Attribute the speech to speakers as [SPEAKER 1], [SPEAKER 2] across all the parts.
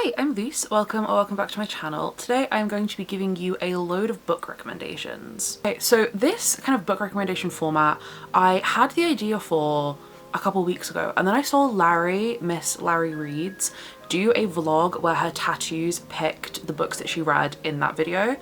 [SPEAKER 1] Hi, I'm Lise. Welcome or welcome back to my channel. Today I'm going to be giving you a load of book recommendations. Okay, so this kind of book recommendation format I had the idea for a couple weeks ago, and then I saw Miss Larry Reads, do a vlog where her tattoos picked the books that she read in that video,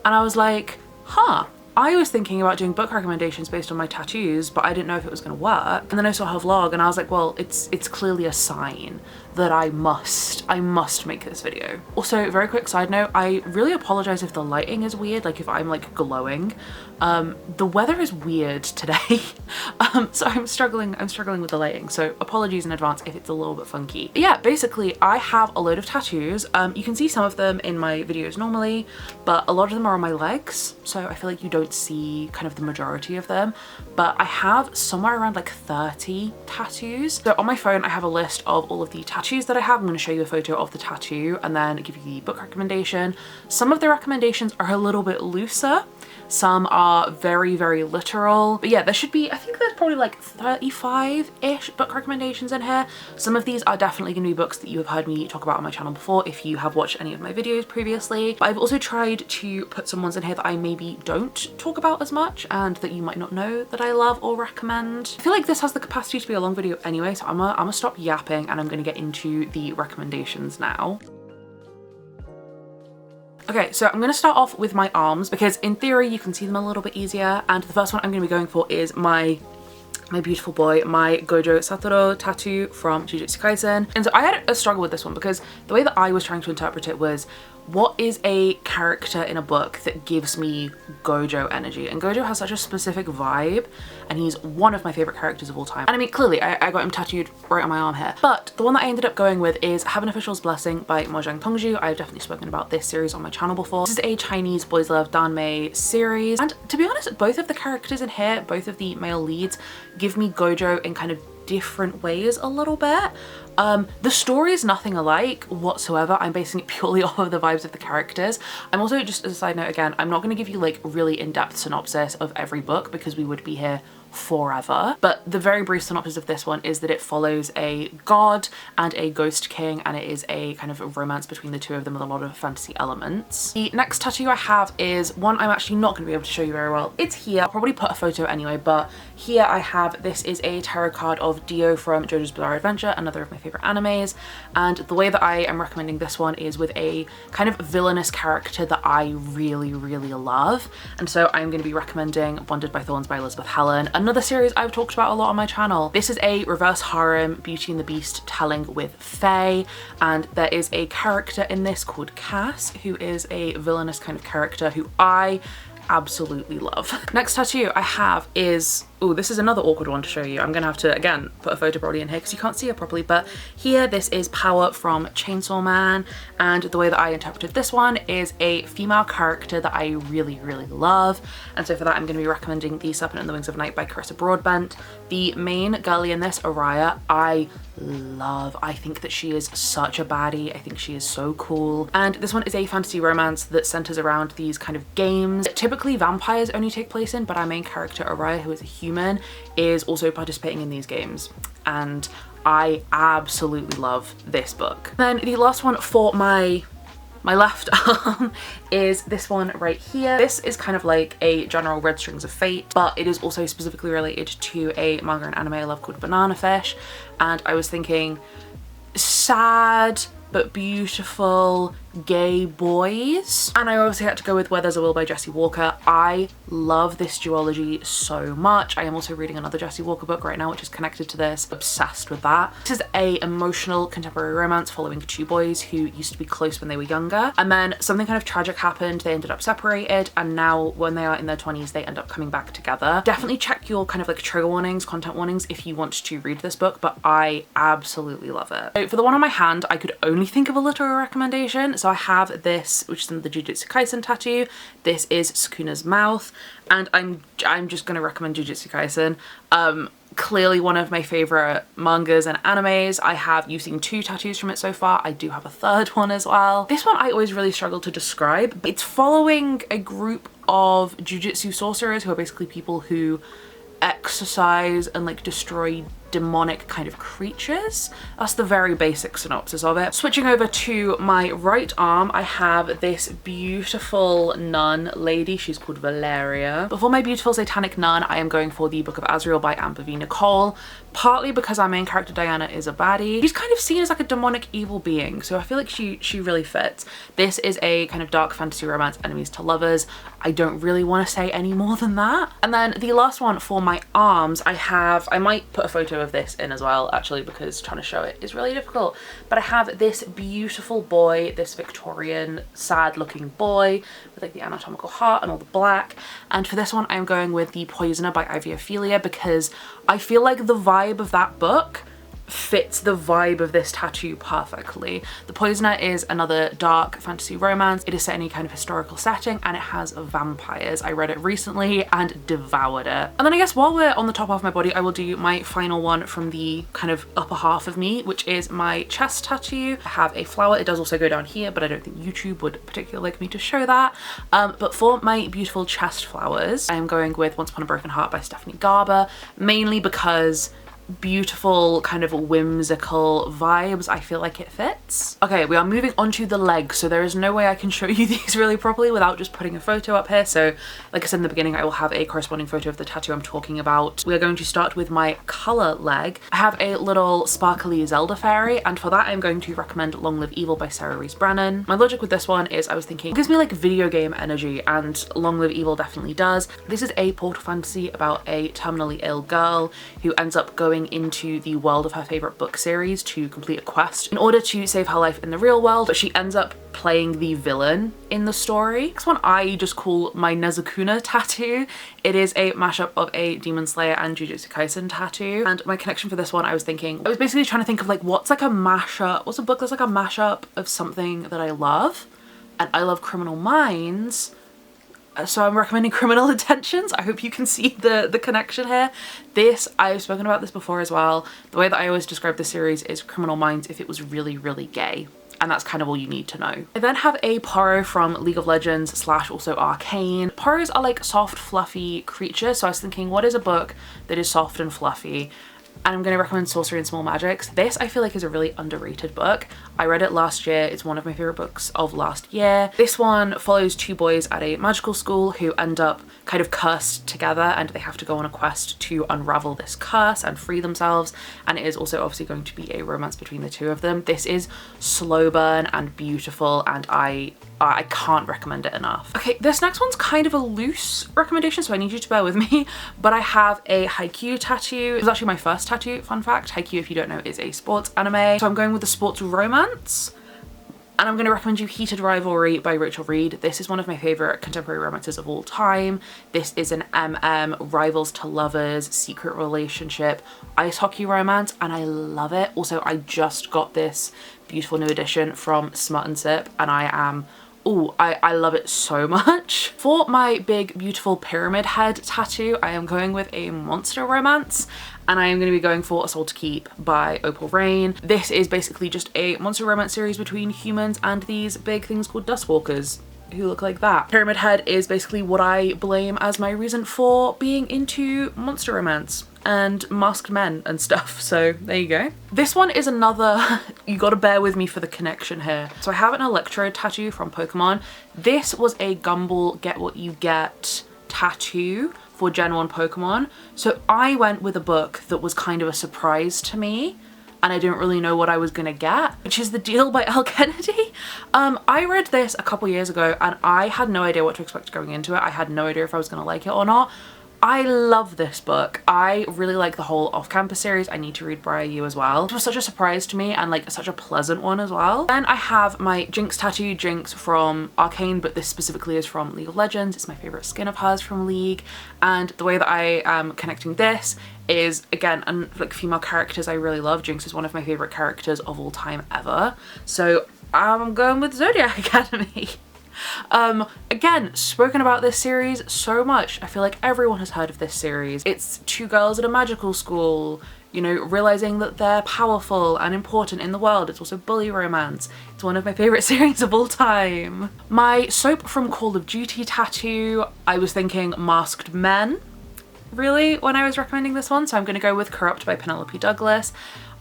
[SPEAKER 1] and I was like, huh, I was thinking about doing book recommendations based on my tattoos, but I didn't know if it was going to work. And then I saw her vlog and I was like, well, it's clearly a sign that I must make this video. Also, very quick side note, I really apologize if the lighting is weird, like if I'm like glowing. The weather is weird today. So I'm struggling with the lighting. So apologies in advance if it's a little bit funky. But yeah, basically I have a load of tattoos. You can see some of them in my videos normally, but a lot of them are on my legs. So I feel like you don't see kind of the majority of them, but I have somewhere around like 30 tattoos. So on my phone, I have a list of all of the tattoos that I have. I'm going to show you a photo of the tattoo and then give you the book recommendation. Some of the recommendations are a little bit looser. Some are very, very literal. But yeah, there should be, I think there's probably like 35-ish book recommendations in here. Some of these are definitely going to be books that you have heard me talk about on my channel before if you have watched any of my videos previously. But I've also tried to put some ones in here that I maybe don't talk about as much and that you might not know that I love or recommend. I feel like this has the capacity to be a long video anyway, so I'm gonna stop yapping and I'm gonna get into the recommendations now. Okay, so I'm going to start off with my arms because in theory you can see them a little bit easier, and the first one I'm going to be going for is my beautiful boy, my Gojo Satoru tattoo from Jujutsu Kaisen. And so I had a struggle with this one because the way that I was trying to interpret it was, what is a character in a book that gives me Gojo energy? And Gojo has such a specific vibe, and he's one of my favorite characters of all time. And I mean, clearly I got him tattooed right on my arm here. But the one that I ended up going with is Have an Official's Blessing by Mojang Tongju. I've definitely spoken about this series on my channel before. This is a Chinese boys love danmei series. And to be honest, both of the characters in here, both of the male leads, give me Gojo in kind of different ways a little bit. The story is nothing alike whatsoever. I'm basing it purely off of the vibes of the characters. I'm also, just as a side note again, I'm not going to give you like really in-depth synopsis of every book because we would be here forever. But the very brief synopsis of this one is that it follows a god and a ghost king, and it is a kind of romance between the two of them with a lot of fantasy elements. The next tattoo I have is one I'm actually not going to be able to show you very well. It's here. I'll probably put a photo anyway, but here I have, this is a tarot card of Dio from JoJo's Bizarre Adventure, another of my favorite animes, and the way that I am recommending this one is with a kind of villainous character that I really, really love. And so I'm going to be recommending Bonded by Thorns by Elizabeth Helen, another series I've talked about a lot on my channel. This is a reverse harem Beauty and the Beast telling with Fae, and there is a character in this called Cass, who is a villainous kind of character who I absolutely love. Next tattoo I have is, oh, this is another awkward one to show you. I'm gonna have to, again, put a photo probably in here because you can't see it properly, but here, this is Power from Chainsaw Man, and the way that I interpreted this one is a female character that I really, really love, and so for that I'm gonna be recommending The Serpent and the Wings of Night by Carissa Broadbent. The main girlie in this, Araya, I love. I think that she is such a baddie. I think she is so cool. And this one is a fantasy romance that centers around these kind of games that typically vampires only take place in, but our main character, Araya, who is a human, is also participating in these games. And I absolutely love this book. Then the last one for my left arm is this one right here. This is kind of like a general Red Strings of Fate, but it is also specifically related to a manga and anime I love called Banana Fish. And I was thinking, sad but beautiful gay boys. And I obviously had to go with Where There's a Will by Jessie Walker. I love this duology so much. I am also reading another Jessie Walker book right now, which is connected to this. Obsessed with that. This is a emotional contemporary romance following two boys who used to be close when they were younger. And then something kind of tragic happened. They ended up separated, and now when they are in their 20s, they end up coming back together. Definitely check your kind of like trigger warnings, content warnings if you want to read this book, but I absolutely love it. So for the one on my hand, I could only think of a literary recommendation. So I have this, which is the Jujutsu Kaisen tattoo. This is Sukuna's mouth, and I'm just gonna recommend Jujutsu Kaisen. Clearly one of my favorite mangas and animes. You've seen 2 tattoos from it so far. I do have a third one as well. This one I always really struggle to describe. It's following a group of jujutsu sorcerers who are basically people who exercise and like destroy demonic kind of creatures. That's the very basic synopsis of it. Switching over to my right arm, I have this beautiful nun lady. She's called Valeria. But for my beautiful satanic nun, I am going for the Book of Azrael by Amber V. Nicole, partly because our main character Diana is a baddie. She's kind of seen as like a demonic evil being, so I feel like she really fits. This is a kind of dark fantasy romance, enemies to lovers. I don't really want to say any more than that. And then the last one for my arms, I might put a photo of this in as well, actually, because trying to show it is really difficult. But I have this beautiful boy, this Victorian sad looking boy with like the anatomical heart and all the black. And for this one, I'm going with The Poisoner by Ivy Ophelia, because I feel like the vibe of that book fits the vibe of this tattoo perfectly. The Poisoner is another dark fantasy romance. It is set in a kind of historical setting and it has vampires. I read it recently and devoured it. And then I guess while we're on the top half of my body, I will do my final one from the kind of upper half of me, which is my chest tattoo. I have a flower. It does also go down here, but I don't think YouTube would particularly like me to show that. But for my beautiful chest flowers, I am going with Once Upon a Broken Heart by Stephanie Garber, mainly because beautiful kind of whimsical vibes. I feel like it fits. Okay, we are moving on to the legs, so there is no way I can show you these really properly without just putting a photo up here. So like I said in the beginning, I will have a corresponding photo of the tattoo I'm talking about. We are going to start with my color leg. I have a little sparkly Zelda fairy, and for that I'm going to recommend Long Live Evil by Sarah Rees Brennan. My logic with this one is I was thinking it gives me like video game energy, and Long Live Evil definitely does. This is a portal fantasy about a terminally ill girl who ends up going into the world of her favorite book series to complete a quest in order to save her life in the real world, but she ends up playing the villain in the story. This one I just call my Nezukuna tattoo. It is a mashup of a Demon Slayer and Jujutsu Kaisen tattoo, and my connection for this one, I was basically trying to think of like what's like a mashup, what's a book that's like a mashup of something that I love, and I love Criminal Minds. So I'm recommending Criminal Intentions. I hope you can see the connection here. This, I've spoken about this before as well. The way that I always describe this series is Criminal Minds if it was really, really gay. And that's kind of all you need to know. I then have a Poro from League of Legends / also Arcane. Poros are like soft, fluffy creatures. So I was thinking, what is a book that is soft and fluffy? And I'm going to recommend Sorcery and Small Magics. This I feel like is a really underrated book. I read it last year. It's one of my favorite books of last year. This one follows two boys at a magical school who end up kind of cursed together, and they have to go on a quest to unravel this curse and free themselves. And it is also obviously going to be a romance between the two of them. This is slow burn and beautiful, and I can't recommend it enough. Okay, this next one's kind of a loose recommendation, so I need you to bear with me, but I have a Haikyuu tattoo. It was actually my first tattoo, fun fact. Haikyuu, if you don't know, is a sports anime. So I'm going with the sports romance, and I'm going to recommend you Heated Rivalry by Rachel Reed. This is one of my favorite contemporary romances of all time. This is an rivals to lovers, secret relationship, ice hockey romance, and I love it. Also, I just got this beautiful new edition from Smut & Sip, and I love it so much. For my big beautiful pyramid head tattoo, I am going with a monster romance, and I am going to be going for A Soul to Keep by Opal Rain. This is basically just a monster romance series between humans and these big things called Dustwalkers who look like that. Pyramid Head is basically what I blame as my reason for being into monster romance and masked men and stuff, so there you go. This one is another, you gotta bear with me for the connection here. So I have an Electrode tattoo from Pokemon. This was a Gumball Get What You Get tattoo for Gen 1 Pokemon. So I went with a book that was kind of a surprise to me, and I didn't really know what I was gonna get, which is The Deal by Elle Kennedy. I read this a couple years ago and I had no idea what to expect going into it. I had no idea if I was gonna like it or not. I love this book. I really like the whole off-campus series. I need to read Briar You as well. It was such a surprise to me and like such a pleasant one as well. Then I have my Jinx tattoo, Jinx from Arcane, but this specifically is from League of Legends. It's my favorite skin of hers from League. And the way that I am connecting this is, again, like female characters I really love. Jinx is one of my favorite characters of all time ever. So I'm going with Zodiac Academy. Again, spoken about this series so much. I feel like everyone has heard of this series. It's two girls at a magical school, you know, realizing that they're powerful and important in the world. It's also bully romance. It's one of my favorite series of all time. My soap from Call of Duty tattoo, I was thinking Masked Men. really when I was recommending this one, so I'm going to go with Corrupt by Penelope Douglas.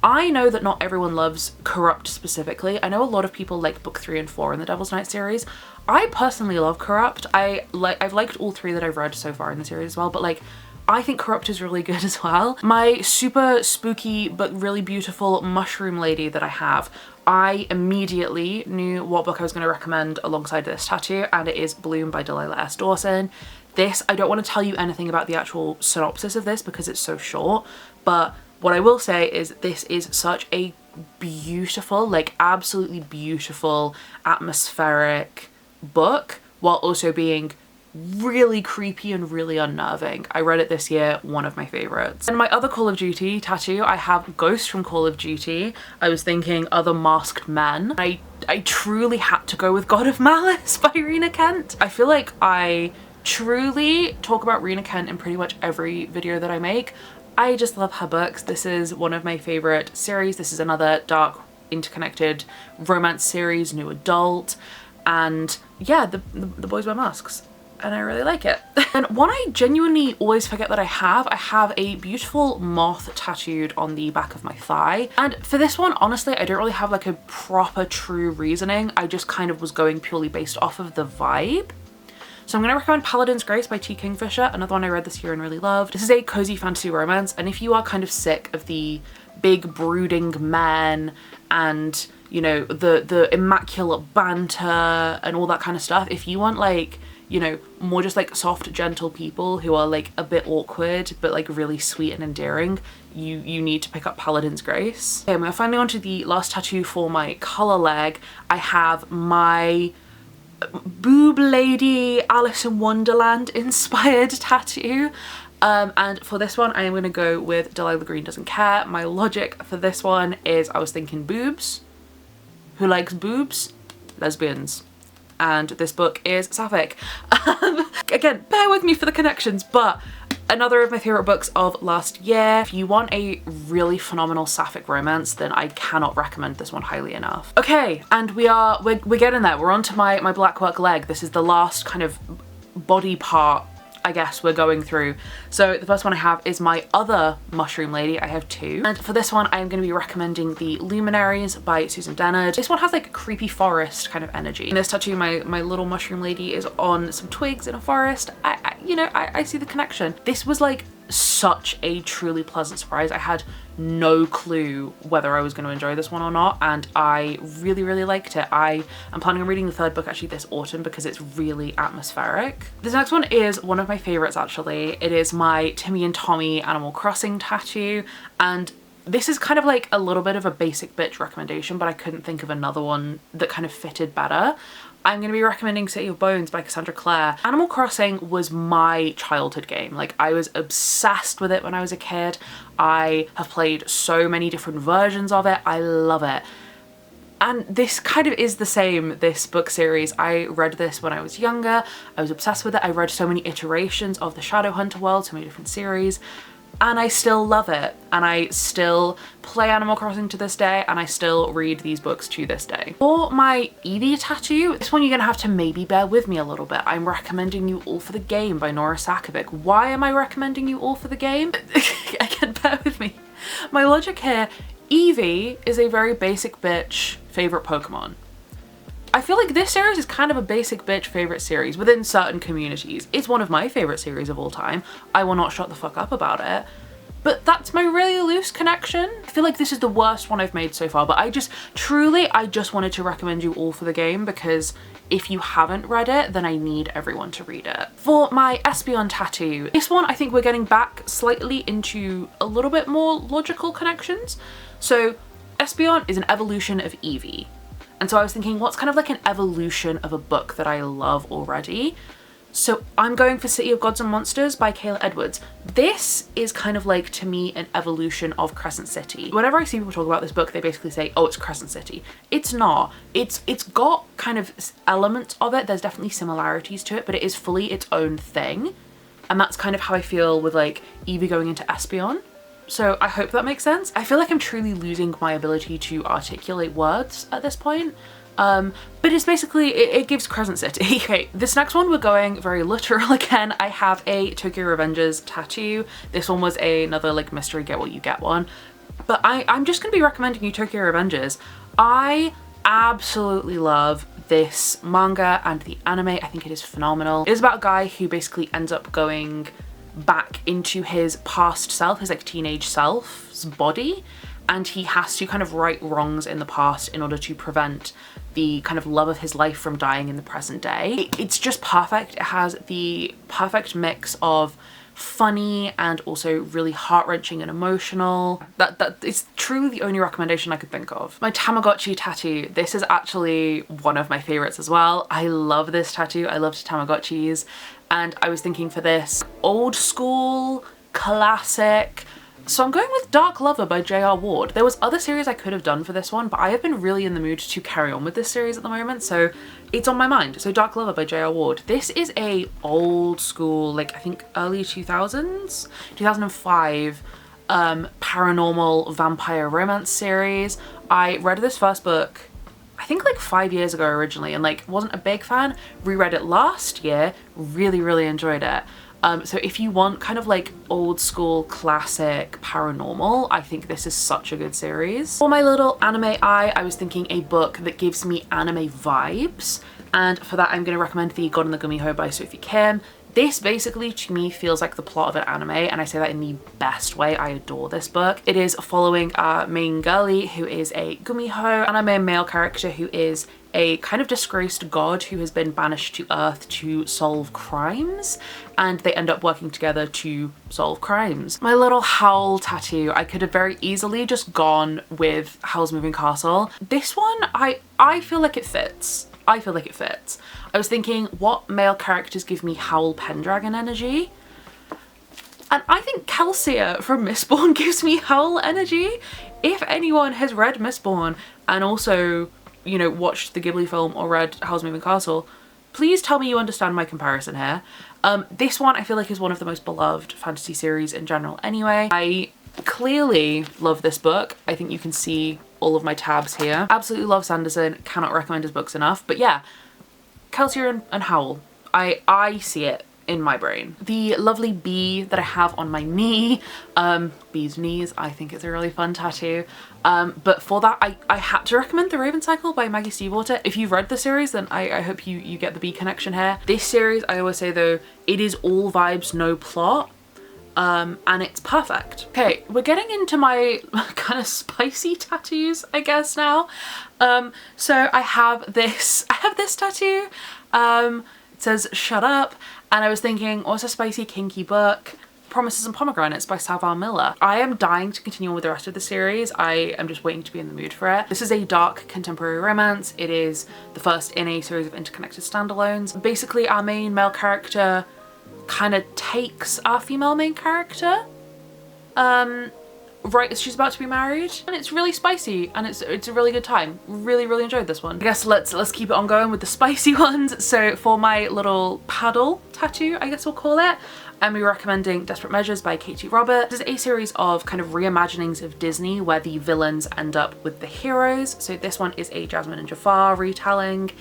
[SPEAKER 1] I know that not everyone loves Corrupt specifically. I know a lot of people like book 3 and 4 in the Devil's Night series. I personally love Corrupt. I've liked all 3 that I've read so far in the series as well, but like I think Corrupt is really good as well. My super spooky but really beautiful mushroom lady that I have, I immediately knew what book I was going to recommend alongside this tattoo, and it is Bloom by Delilah S. Dawson. This, I don't want to tell you anything about the actual synopsis of this because it's so short, but what I will say is this is such a beautiful, like absolutely beautiful, atmospheric book while also being really creepy and really unnerving. I read it this year, one of my favorites. And my other Call of Duty tattoo, I have Ghost from Call of Duty. I was thinking other masked men. I truly had to go with God of Malice by Rena Kent. I feel like I truly talk about Rena Kent in pretty much every video that I make. I just love her books. This is one of my favorite series. This is another dark, interconnected romance series, new adult. And yeah, the boys wear masks, and I really like it. And one I genuinely always forget that I have a beautiful moth tattooed on the back of my thigh. And for this one, honestly, I don't really have like a proper true reasoning. I just kind of was going purely based off of the vibe. So I'm going to recommend Paladin's Grace by T. Kingfisher, another one I read this year and really loved. This is a cozy fantasy romance, and if you are kind of sick of the big brooding men and, you know, the immaculate banter and all that kind of stuff, if you want like, you know, more just like soft, gentle people who are like a bit awkward but like really sweet and endearing, you need to pick up Paladin's Grace. Okay, we're finally on to the last tattoo for my color leg. I have my boob lady Alice in Wonderland inspired tattoo. And for this one, I am going to go with Delilah Green Doesn't Care. My logic for this one is I was thinking boobs. Who likes boobs? Lesbians. And this book is sapphic. Again, bear with me for the connections, but another of my favorite books of last year. If you want a really phenomenal sapphic romance, then I cannot recommend this one highly enough. Okay, and we're getting there. We're on to my black work leg. This is the last kind of body part, I guess, we're going through. So the first one I have is my other mushroom lady. I have 2. And for this one, I am going to be recommending the Luminaries by Susan Dennard. This one has like a creepy forest kind of energy. In this tattoo, my little mushroom lady is on some twigs in a forest. I see the connection. This was like such a truly pleasant surprise. I had no clue whether I was going to enjoy this one or not, and I really, really liked it. I am planning on reading the 3rd book actually this autumn because it's really atmospheric. This next one is one of my favorites actually. It is my Timmy and Tommy Animal Crossing tattoo, and this is kind of like a little bit of a basic bitch recommendation, but I couldn't think of another one that kind of fitted better. I'm going to be recommending City of Bones by Cassandra Clare. Animal Crossing was my childhood game. Like, I was obsessed with it when I was a kid. I have played so many different versions of it. I love it. And this kind of is the same, this book series. I read this when I was younger. I was obsessed with it. I read so many iterations of the Shadowhunter world, so many different series. And I still love it, and I still play Animal Crossing to this day, and I still read these books to this day. For my Evie tattoo, this one you're gonna have to maybe bear with me a little bit. I'm recommending You All for the Game by Nora Sakovic. Why am I recommending You All for the Game? Again, bear with me. My logic here, Evie is a very basic bitch favorite Pokemon. I feel like this series is kind of a basic bitch favorite series within certain communities. It's one of my favorite series of all time. I will not shut the fuck up about it. But that's my really loose connection. I feel like this is the worst one I've made so far, but I just wanted to recommend You All for the Game because if you haven't read it, then I need everyone to read it. For my Espeon tattoo, this one I think we're getting back slightly into a little bit more logical connections. So Espeon is an evolution of Eevee. And so I was thinking, what's kind of like an evolution of a book that I love already? So I'm going for City of Gods and Monsters by Kayla Edwards. This is kind of like, to me, an evolution of Crescent City. Whenever I see people talk about this book, they basically say, oh, it's Crescent City. It's not. It's got kind of elements of it. There's definitely similarities to it, but it is fully its own thing. And that's kind of how I feel with like Eevee going into Espeon. So I hope that makes sense. I feel like I'm truly losing my ability to articulate words at this point. But it's basically, it gives Crescent City. Okay, this next one we're going very literal again. I have a Tokyo Revengers tattoo. This one was another like mystery get what you get one. But I'm just gonna be recommending you Tokyo Revengers. I absolutely love this manga and the anime. I think it is phenomenal. It is about a guy who basically ends up going back into his past self, his like teenage self's body, and he has to kind of right wrongs in the past in order to prevent the kind of love of his life from dying in the present day. It's just perfect. It has the perfect mix of funny and also really heart-wrenching and emotional. That is truly the only recommendation I could think of. My Tamagotchi tattoo. This is actually one of my favorites as well. I love this tattoo. I love Tamagotchis, and I was thinking for this old school classic. So I'm going with Dark Lover by J.R. Ward. There was other series I could have done for this one, but I have been really in the mood to carry on with this series at the moment, so it's on my mind. So Dark Lover by J.R. Ward. This is a old school, like I think early 2000s, 2005 paranormal vampire romance series. I read this first book I think like 5 years ago originally, and like wasn't a big fan. Reread it last year, really enjoyed it. So if you want kind of like old school classic paranormal, I think this is such a good series. For my little anime eye, I was thinking a book that gives me anime vibes, and for that I'm going to recommend The God and the Gumiho by Sophie Kim. This basically to me feels like the plot of an anime, and I say that in the best way. I adore this book. It is following our main girlie who is a Gumiho, and our main male character who is a kind of disgraced god who has been banished to Earth to solve crimes, and they end up working together to solve crimes. My little Howl tattoo, I could have very easily just gone with Howl's Moving Castle. This one, I feel like it fits. I feel like it fits. I was thinking, what male characters give me Howl Pendragon energy? And I think Kelsia from Mistborn gives me Howl energy. If anyone has read Mistborn and also, you know, watched the Ghibli film or read Howl's Moving Castle, please tell me you understand my comparison here. This one I feel like is one of the most beloved fantasy series in general anyway. I clearly love this book. I think you can see all of my tabs here. Absolutely love Sanderson, cannot recommend his books enough. But yeah, Kelsier and Howl, I see it in my brain. The lovely bee that I have on my knee, bee's knees, I think it's a really fun tattoo. But for that, I had to recommend The Raven Cycle by Maggie Stiefvater. If you've read the series, then I hope you get the bee connection here. This series, I always say though, it is all vibes, no plot. And it's perfect. Okay, we're getting into my kind of spicy tattoos, I guess now. So I have this tattoo. It says "Shut Up," and I was thinking, what's a spicy kinky book? Promises and Pomegranates by Savar Miller. I am dying to continue on with the rest of the series. I am just waiting to be in the mood for it. This is a dark contemporary romance. It is the first in a series of interconnected standalones. Basically, our main male character kind of takes our female main character right as she's about to be married, and it's really spicy and it's a really good time. Really enjoyed this one. I guess let's keep it on going with the spicy ones. So for my little paddle tattoo, I guess we'll call it, I'm recommending Desperate Measures by Katie Robert. This is a series of kind of reimaginings of Disney where the villains end up with the heroes. So this one is a Jasmine and Jafar retelling,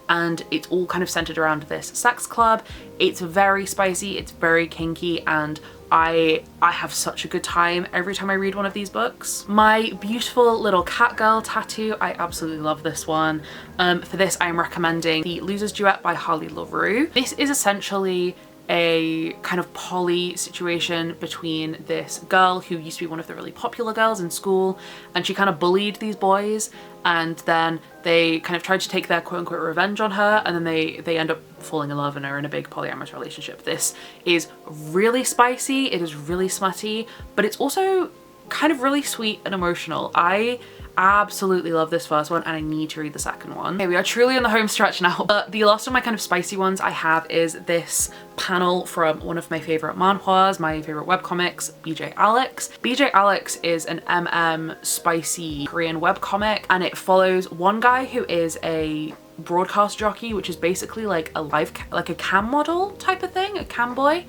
[SPEAKER 1] and it's all kind of centered around this sex club. It's very spicy, it's very kinky, and I have such a good time every time I read one of these books. My beautiful little cat girl tattoo, I absolutely love this one. For this, I'm recommending The Loser's Duet by Harley LaRue. This is essentially a kind of poly situation between this girl who used to be one of the really popular girls in school, and she kind of bullied these boys, and then they kind of tried to take their quote-unquote revenge on her, and then they end up falling in love and are in a big polyamorous relationship. This is really spicy, it is really smutty, but it's also kind of really sweet and emotional. I absolutely love this first one, and I need to read the second one. Okay, we are truly in the home stretch now, but the last of my kind of spicy ones I have is this panel from one of my favorite manhwas, my favorite webcomics, BJ Alex. BJ Alex is an spicy Korean webcomic, and it follows one guy who is a broadcast jockey, which is basically like a cam model type of thing, a cam boy.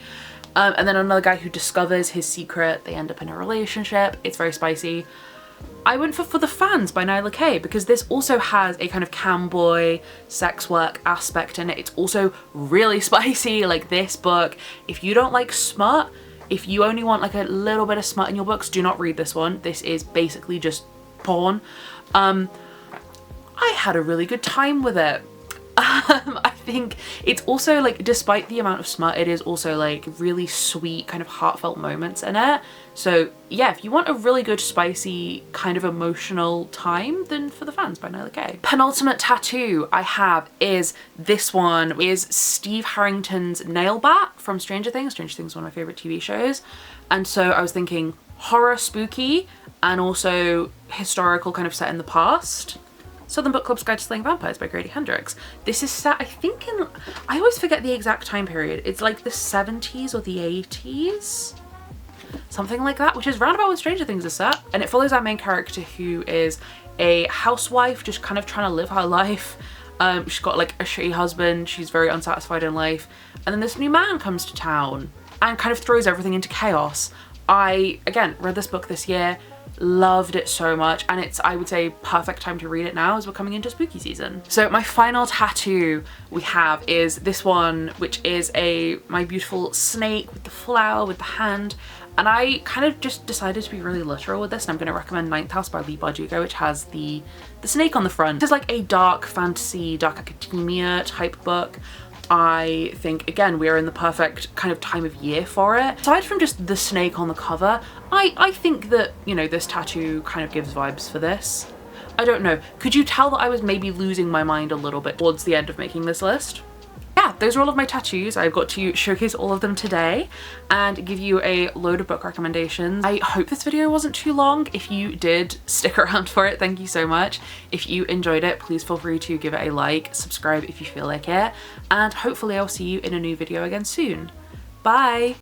[SPEAKER 1] And then another guy who discovers his secret. They end up in a relationship. It's very spicy. I went for The Fans by Nyla Kay, because this also has a kind of camboy sex work aspect in it. It's also really spicy, like this book. If you don't like smut, if you only want like a little bit of smut in your books, do not read this one. This is basically just porn. I had a really good time with it. I think it's also like, despite the amount of smut, it is also like really sweet kind of heartfelt moments in it. So yeah, if you want a really good spicy kind of emotional time, then For the Fans by Nyla Kay. Penultimate tattoo I have is this one, is Steve Harrington's nail bat from Stranger Things. Stranger Things is one of my favorite TV shows. And so I was thinking horror, spooky, and also historical, kind of set in the past. Southern Book Club's Guide to Slaying Vampires by Grady Hendrix. This is set, I think in, I always forget the exact time period. It's like the 70s or the 80s? Something like that, which is roundabout when Stranger Things is set. And it follows our main character, who is a housewife just kind of trying to live her life. She's got like a shitty husband, she's very unsatisfied in life. And then this new man comes to town and kind of throws everything into chaos. I, again, read this book this year, loved it so much, and it's, I would say, perfect time to read it now as we're coming into spooky season. So my final tattoo we have is this one, which is my beautiful snake with the flower with the hand. And I kind of just decided to be really literal with this, and I'm going to recommend Ninth House by Lee Bardugo, which has the snake on the front. This is like a dark fantasy, dark academia type book. I think, again, we are in the perfect kind of time of year for it. Aside from just the snake on the cover, I think that, you know, this tattoo kind of gives vibes for this. I don't know. Could you tell that I was maybe losing my mind a little bit towards the end of making this list? Yeah, those are all of my tattoos. I've got to showcase all of them today and give you a load of book recommendations. I hope this video wasn't too long. If you did stick around for it, thank you so much. If you enjoyed it, please feel free to give it a like, subscribe if you feel like it, and hopefully I'll see you in a new video again soon. Bye!